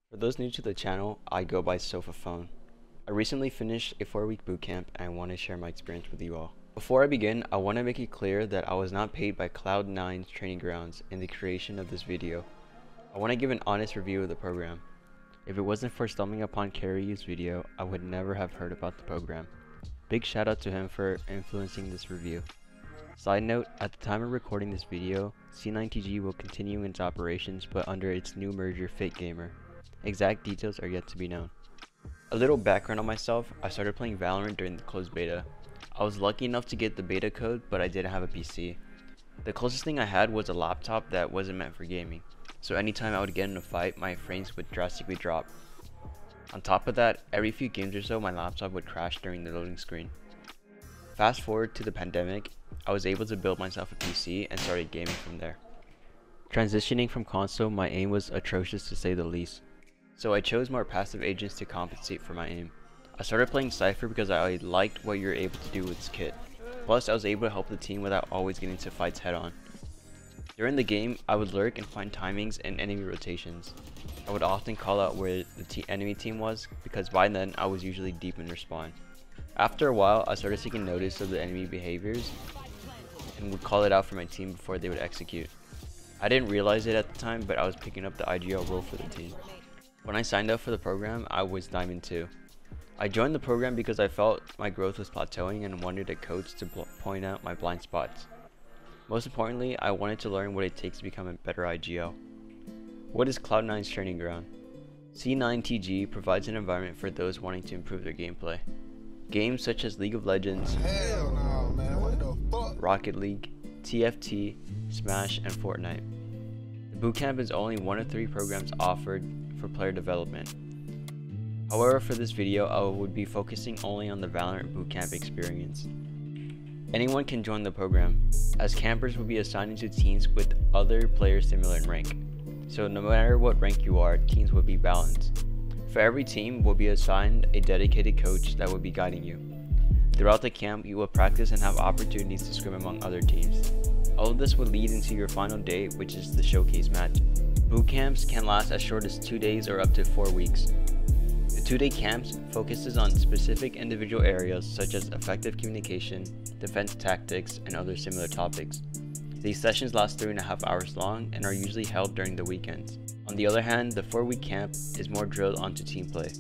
For those new to the channel, I go by Sofa Phone. I recently finished a 4-week bootcamp and I want to share my experience with you all. Before I begin, I want to make it clear that I was not paid by C9's training grounds in the creation of this video. I want to give an honest review of the program. If it wasn't for stumbling upon Carrie's video, I would never have heard about the program. Big shout out to him for influencing this review. Side note, at the time of recording this video, C9TG will continue its operations but under its new merger Fit Gamer. Exact details are yet to be known. A little background on myself, I started playing Valorant during the closed beta. I was lucky enough to get the beta code, but I didn't have a PC. The closest thing I had was a laptop that wasn't meant for gaming, so anytime I would get in a fight, my frames would drastically drop. On top of that, every few games or so my laptop would crash during the loading screen. Fast forward to the pandemic, I was able to build myself a PC and started gaming from there. Transitioning from console, my aim was atrocious to say the least. So I chose more passive agents to compensate for my aim. I started playing Cypher because I liked what you're able to do with this kit. Plus I was able to help the team without always getting into fights head on. During the game, I would lurk and find timings and enemy rotations. I would often call out where the enemy team was because by then I was usually deep in their spawn. After a while, I started taking notice of the enemy behaviors and would call it out for my team before they would execute. I didn't realize it at the time, but I was picking up the IGL role for the team. When I signed up for the program, I was Diamond 2. I joined the program because I felt my growth was plateauing and wanted a coach to point out my blind spots. Most importantly, I wanted to learn what it takes to become a better IGL. What is C9's training ground? C9TG provides an environment for those wanting to improve their gameplay. Games such as League of Legends, Rocket League, TFT, Smash, and Fortnite. The bootcamp is only one of 3 programs offered for player development. However, for this video, I would be focusing only on the Valorant bootcamp experience. Anyone can join the program, as campers will be assigned into teams with other players similar in rank. So no matter what rank you are, teams will be balanced. For every team will be assigned a dedicated coach that will be guiding you. Throughout the camp, you will practice and have opportunities to scrim among other teams. All of this will lead into your final day, which is the showcase match. Boot camps can last as short as 2 days or up to 4 weeks. The 2-day camps focuses on specific individual areas such as effective communication, defense tactics, and other similar topics. These sessions last 3.5 hours long and are usually held during the weekends. On the other hand, the 4-week camp is more drilled onto team play.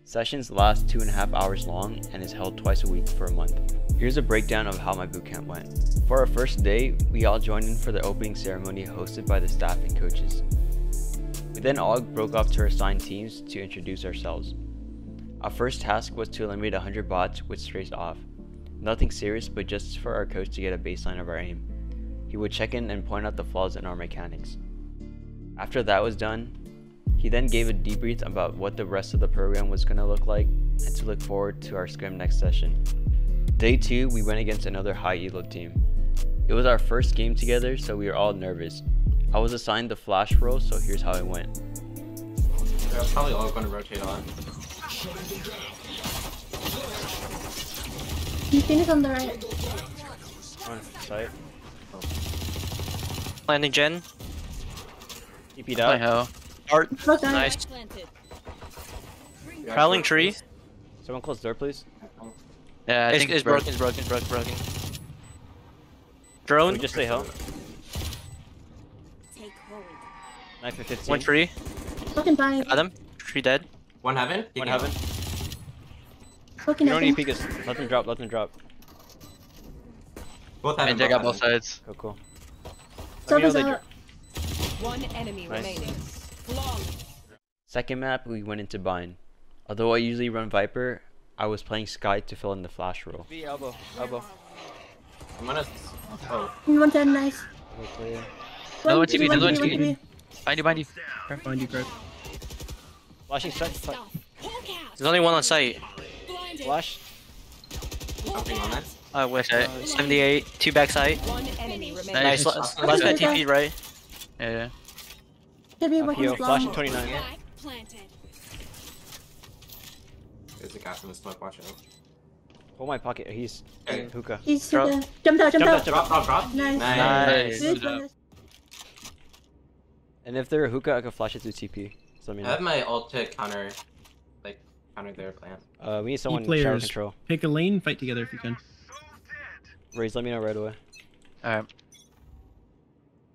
Sessions last 2.5 hours long and is held twice a week for a month. Here's a breakdown of how my bootcamp went. For our first day, we all joined in for the opening ceremony hosted by the staff and coaches. We then all broke off to our assigned teams to introduce ourselves. Our first task was to eliminate 100 bots with strays off. Nothing serious, but just for our coach to get a baseline of our aim. He would check in and point out the flaws in our mechanics. After that was done, he then gave a debrief about what the rest of the program was going to look like and to look forward to our scrim next session. Day 2, we went against another high elo team. It was our first game together, so we were all nervous. I was assigned the flash role, so here's how it went. They're probably all going to rotate on. You finish on the right. On site. Landing gen. TP'd out. Hell. Art. Okay. Nice. Prowling tree. Someone close the door, please. Yeah, I think it's broken. Drone. We just stay hell. Knife at 15. 1 tree. Fucking fine. Got him. Tree dead. One heaven. One heaven. Fucking You don't need nothing. peek us. Let them drop, let them drop. Both heaven. And they got both sides. Cool, cool. So Let me know does they that. One enemy Nice. remaining. Flawless. Second map, we went into Bind. Although I usually run Viper, I was playing Sky to fill in the flash role. B elbow. Elbow. I'm gonna. Oh. 110, nice. Another one One TP, another one TP. TP. Behind you. Behind you, Greg. Flashing side. There's only one on site. Flash. Something on it. West side. 78. 2 back side. One enemy remaining. Nice. Last guy TP, right? Yeah. Heavy working Yo, flashing long. 29. There's a guy from the smoke. Watch out. Hold my pocket. He's Hey. hookah. He's Drop. jumped out. Jump Drop. Nice. Nice. Good, nice. And if they're a hookah, I can flash it through TP. So let me I have know. my ult to counter their plan. We need someone Key in shower players, control. pick a lane, fight together if you can. Raze, let me know right away. Alright.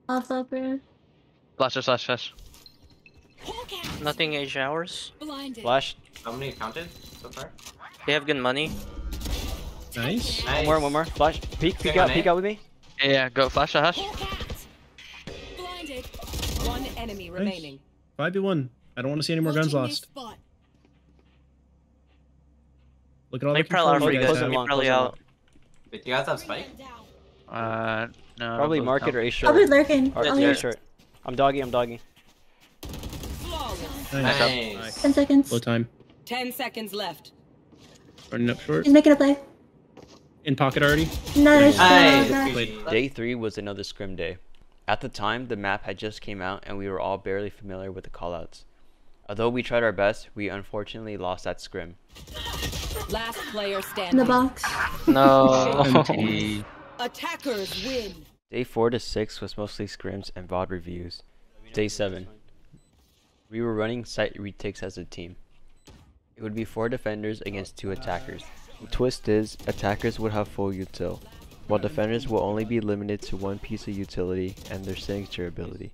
Off upper. Flash. Nothing 8 showers. Blinded. Flash. How many counted so far? They have good money. Nice. Nice. One more. Flash. Peek Second on out A. with me. Yeah, go flash a hush. Blinded. One enemy remaining. 5v1. I don't want to see any more guns Watching this lost. spot. Look at all They the probably control are for you you guys guys. have. Close them Probably long. out. Wait, do you guys have spike? No. Probably both market out. or A I'll short. be lurking. Or I'll A yeah. leave. short. I'm doggy. Flawless. Nice. Nice. 10 seconds. Low time. 10 seconds left. Running up short. He's making a play. In pocket already. Nice. Nice. job. Wait. Day 3 was another scrim day. At the time, the map had just came out and we were all barely familiar with the callouts. Although we tried our best, we unfortunately lost that scrim. Last player In standing. the box. No. MT. Attackers win. Day 4 to 6 was mostly scrims and VOD reviews. Day 7. We were running site retakes as a team. It would be 4 defenders against 2 attackers. The twist is, attackers would have full util, while defenders will only be limited to one piece of utility and their signature ability.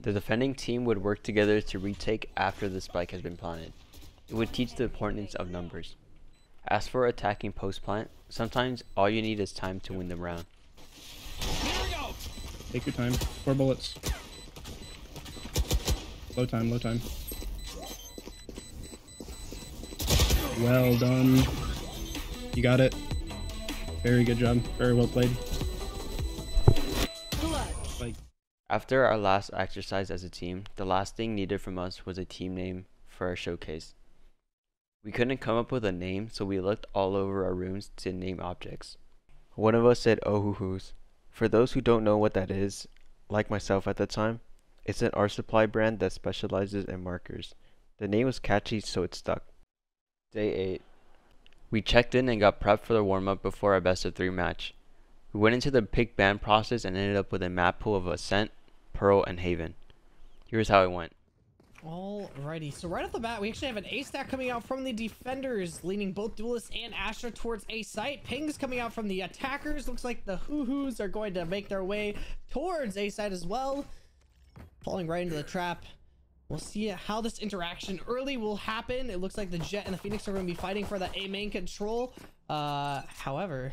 The defending team would work together to retake after the spike has been planted. It would teach the importance of numbers. As for attacking post-plant, sometimes all you need is time to win the round. Take your time. 4 bullets. Low time. Well done. You got it. Very good job. Very well played. Like, After our last exercise as a team, the last thing needed from us was a team name for our showcase. We couldn't come up with a name, so we looked all over our rooms to name objects. One of us said Ohuhus. For those who don't know what that is, like myself at the time, it's an art supply brand that specializes in markers. The name was catchy, so it stuck. Day 8. We checked in and got prepped for the warm-up before our best of 3 match. We went into the pick ban process and ended up with a map pool of Ascent, Pearl, and Haven. Here's how it went. Alrighty, so right off the bat, we actually have an A stack coming out from the defenders, leaning both Duelist and Astra towards A site. Pings coming out from the attackers. Looks like the Hoo-Hoos are going to make their way towards A site as well. Falling right into the trap. We'll see how this interaction early will happen. It looks like the Jet and the Phoenix are going to be fighting for that A main control. However,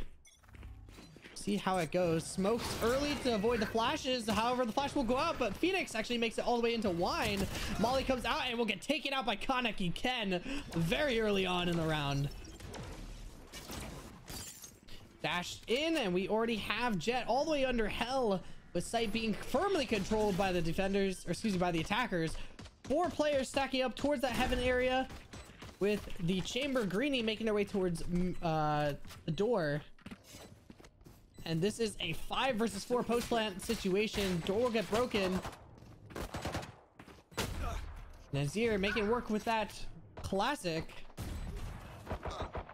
see how it goes. Smokes early to avoid the flashes. However, the flash will go out, but Phoenix actually makes it all the way into Wine. Molly comes out and will get taken out by Kaneki Ken very early on in the round. Dashed in, and we already have Jet all the way under Hell, with site being firmly controlled by the defenders, or excuse me, by the attackers. 4 players stacking up towards that Heaven area, with the Chamber Greenie making their way towards the door. And this is a 5 versus 4 post plant situation. Door will get broken. Nazir making work with that classic.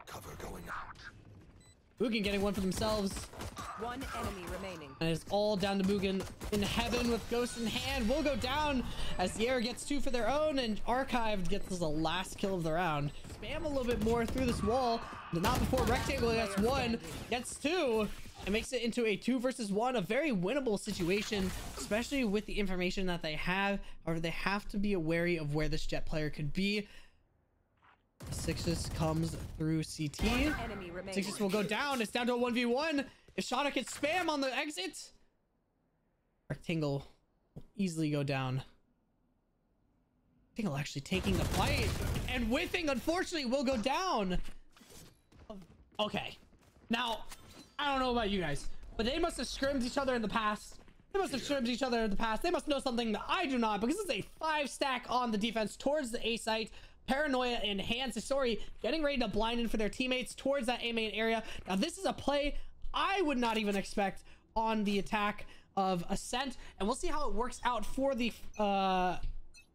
Cover going out. Mugen getting one for themselves. One enemy remaining. And it's all down to Mugen in Heaven with Ghost in hand. Will go down as Sierra gets 2 for their own, and Archived gets the last kill of the round. Spam a little bit more through this wall, but not before Rectangle gets 1, gets 2. It makes it into a 2 versus 1, a very winnable situation, especially with the information that they have. However, they have to be wary of where this Jet player could be. Sixes comes through CT. Enemy remaining. Sixes will go down. It's down to a 1v1. If Shada can spam on the exit, Rectangle will easily go down. Rectangle actually taking the fight, and whiffing, unfortunately, will go down. Okay. Now, I don't know about you guys, but they must have scrimmed each other in the past. They must know something that I do not, because it's a 5 stack on the defense towards the A site. Paranoia and Hands Sorry getting ready to blind in for their teammates towards that A main area. Now, this is a play I would not even expect on the attack of Ascent, and we'll see how it works out for the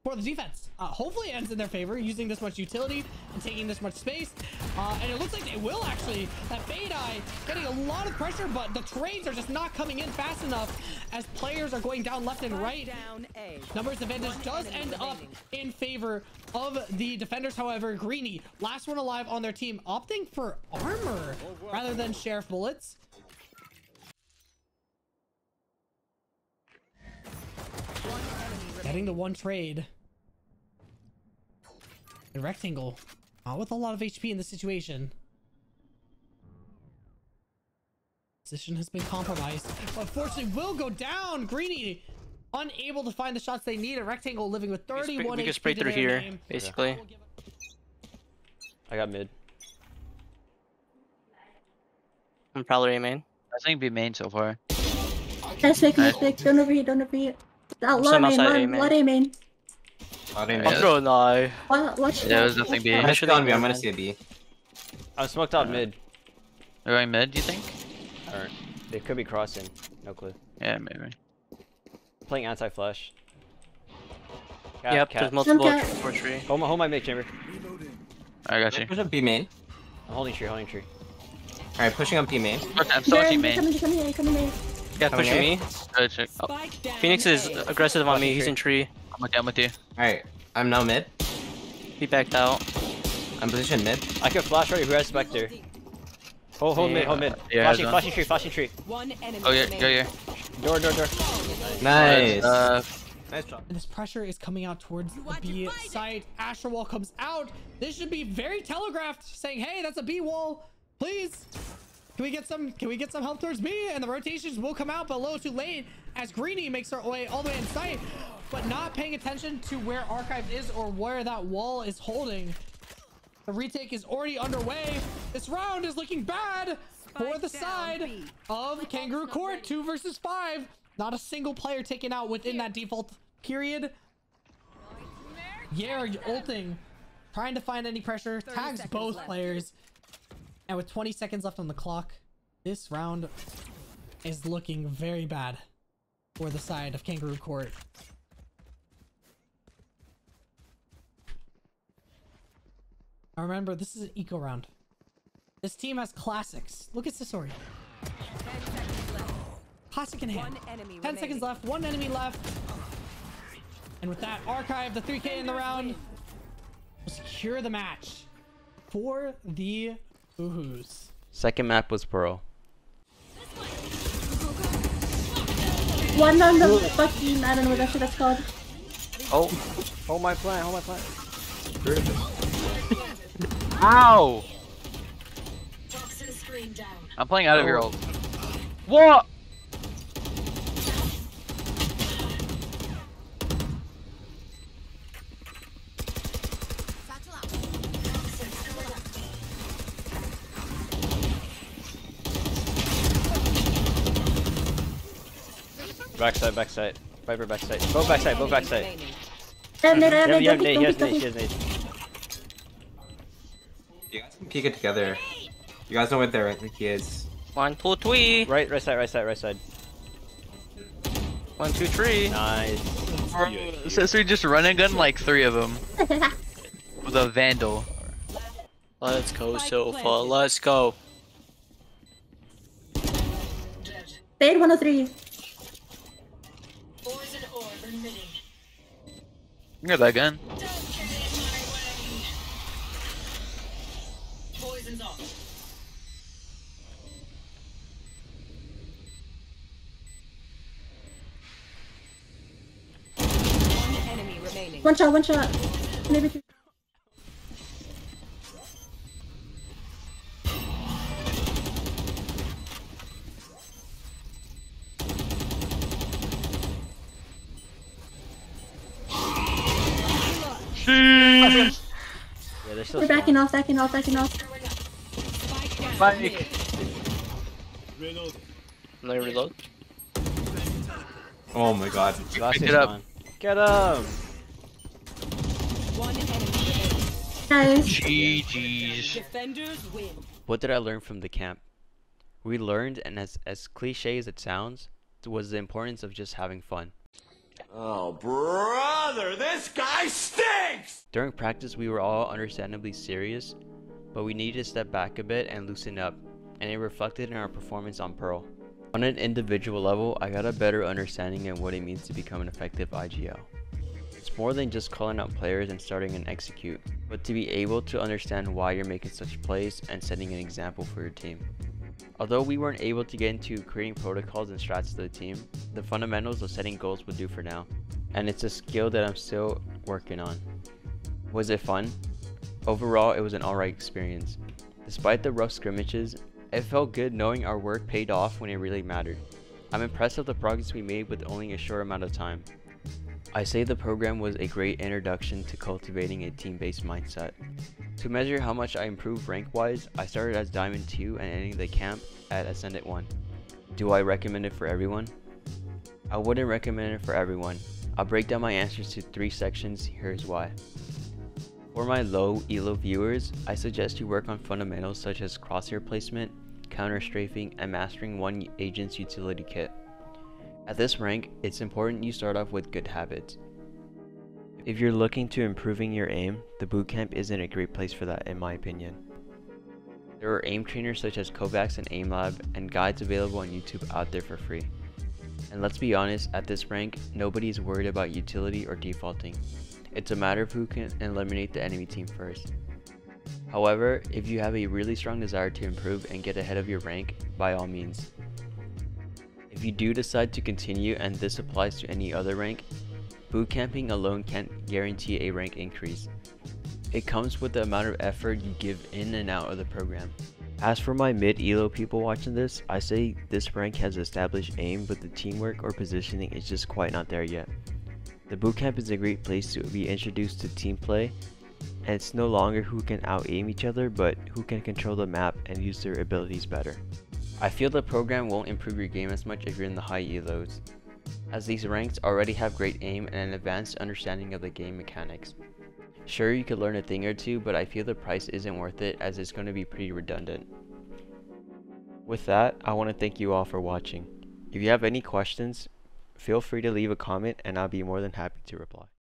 for the defense. Hopefully it ends in their favor, using this much utility and taking this much space. And it looks like they will actually. That Fade Eye getting a lot of pressure, but the trades are just not coming in fast enough as players are going down left and right. Down A. Numbers advantage does end up in favor of the defenders. However, Greeny, last one alive on their team, opting for armor rather than sheriff bullets. Getting the one trade. And Rectangle, not with a lot of HP in this situation. Position has been compromised. Unfortunately, will go down. Greeny unable to find the shots they need. A Rectangle living with 31 We can HP spray to through their here, name. basically. I got mid. I'm probably A main. I think B main so far. Nice pick, nice pick. Don't overheat, don't overheat. Some outside A main. Lot A main. I'll throw an eye. Watch Yeah, there's nothing B. I'm gonna shoot on B. I'm gonna see a B. I'm smoked out mid. They're going mid, do you think? Or they could be crossing. No clue. Yeah, maybe. Playing anti-flash. Yep, Cat. there's multiple Cat. for tree. Hold my mid chamber. I got you. Push up B main. I'm holding tree, holding tree. Alright, pushing up B main. Okay, I'm still watching main. Coming in. Yeah, pushing Okay. me. Good check. Oh, Spike down Phoenix is A. aggressive on me. Watching He's tree. in tree. I'm with you. Alright, I'm now mid. He backed out. I'm positioned mid. I can flash right. Who has Spectre? Hold mid, hold mid. Yeah, Flashing, has flashing tree, flashing tree. One enemy Oh, yeah, remaining. go here. Door. Nice. Nice job. And this pressure is coming out towards the B site. Asher wall comes out. This should be very telegraphed, saying, "Hey, that's a B wall. Please, can we get some help towards B?" And the rotations will come out, but a little too late as Greeny makes her way all the way in sight, but not paying attention to where Archive is or where that wall is holding. The retake is already underway. This round is looking bad for the side of Kangaroo Court. 2 versus 5. Not a single player taken out within that default period. Yeah, ulting. Trying to find any pressure. Tags both players. And with 20 seconds left on the clock, this round is looking very bad for the side of Kangaroo Court. Now remember, this is an eco round. This team has classics. Look at Sisori. Classic in hand. 10 seconds left. 1 enemy left. And with that, Archive, the 3K in the round, will secure the match for the Woohoos. Second map was Pearl. One on the fucking, I don't know what that shit that's called. Oh, hold my plant, Ow! I'm playing out of your ult. What? Backside. Viper backside. Both backside. And then, He has nade. You guys can peek it together. You guys know what their key is. 1, 2, 3. Right side. 1, 2, 3. Nice. So we just run and gun like 3 of them. With a Vandal. Let's go, Sofa. Let's go. Fade 103. You're that gun. One enemy remaining. One shot. Maybe 2. Yeah, they're still We're backing off. Spike. Let me reload. Oh my god. Last Pick it up. on. Get him! One enemy remaining. Nice. GG's. Defenders win. What did I learn from the camp? We learned, and as cliche as it sounds, was the importance of just having fun. Oh, brother, this guy stinks! During practice, we were all understandably serious, but we needed to step back a bit and loosen up, and it reflected in our performance on Pearl. On an individual level, I got a better understanding of what it means to become an effective IGL. It's more than just calling out players and starting an execute, but to be able to understand why you're making such plays and setting an example for your team. Although we weren't able to get into creating protocols and strats to the team, the fundamentals of setting goals would do for now, and it's a skill that I'm still working on. Was it fun? Overall, it was an alright experience. Despite the rough scrimmages, it felt good knowing our work paid off when it really mattered. I'm impressed with the progress we made with only a short amount of time. I say the program was a great introduction to cultivating a team-based mindset. To measure how much I improved rank-wise, I started as Diamond 2 and ending the camp at Ascendant 1. Do I recommend it for everyone? I wouldn't recommend it for everyone. I'll break down my answers to 3 sections, here's why. For my low elo viewers, I suggest you work on fundamentals such as crosshair placement, counter strafing, and mastering one agent's utility kit. At this rank, it's important you start off with good habits. If you're looking to improving your aim, the bootcamp isn't a great place for that in my opinion. There are aim trainers such as Kovacs and AimLab and guides available on YouTube out there for free. And let's be honest, at this rank, nobody is worried about utility or defaulting. It's a matter of who can eliminate the enemy team first. However, if you have a really strong desire to improve and get ahead of your rank, by all means. If you do decide to continue, and this applies to any other rank, bootcamping alone can't guarantee a rank increase. It comes with the amount of effort you give in and out of the program. As for my mid-elo people watching this, I say this rank has established aim, but the teamwork or positioning is just quite not there yet. The bootcamp is a great place to be introduced to team play, and it's no longer who can out-aim each other, but who can control the map and use their abilities better. I feel the program won't improve your game as much if you're in the high elos, as these ranks already have great aim and an advanced understanding of the game mechanics. Sure, you could learn a thing or two, but I feel the price isn't worth it as it's going to be pretty redundant. With that, I want to thank you all for watching. If you have any questions, feel free to leave a comment and I'll be more than happy to reply.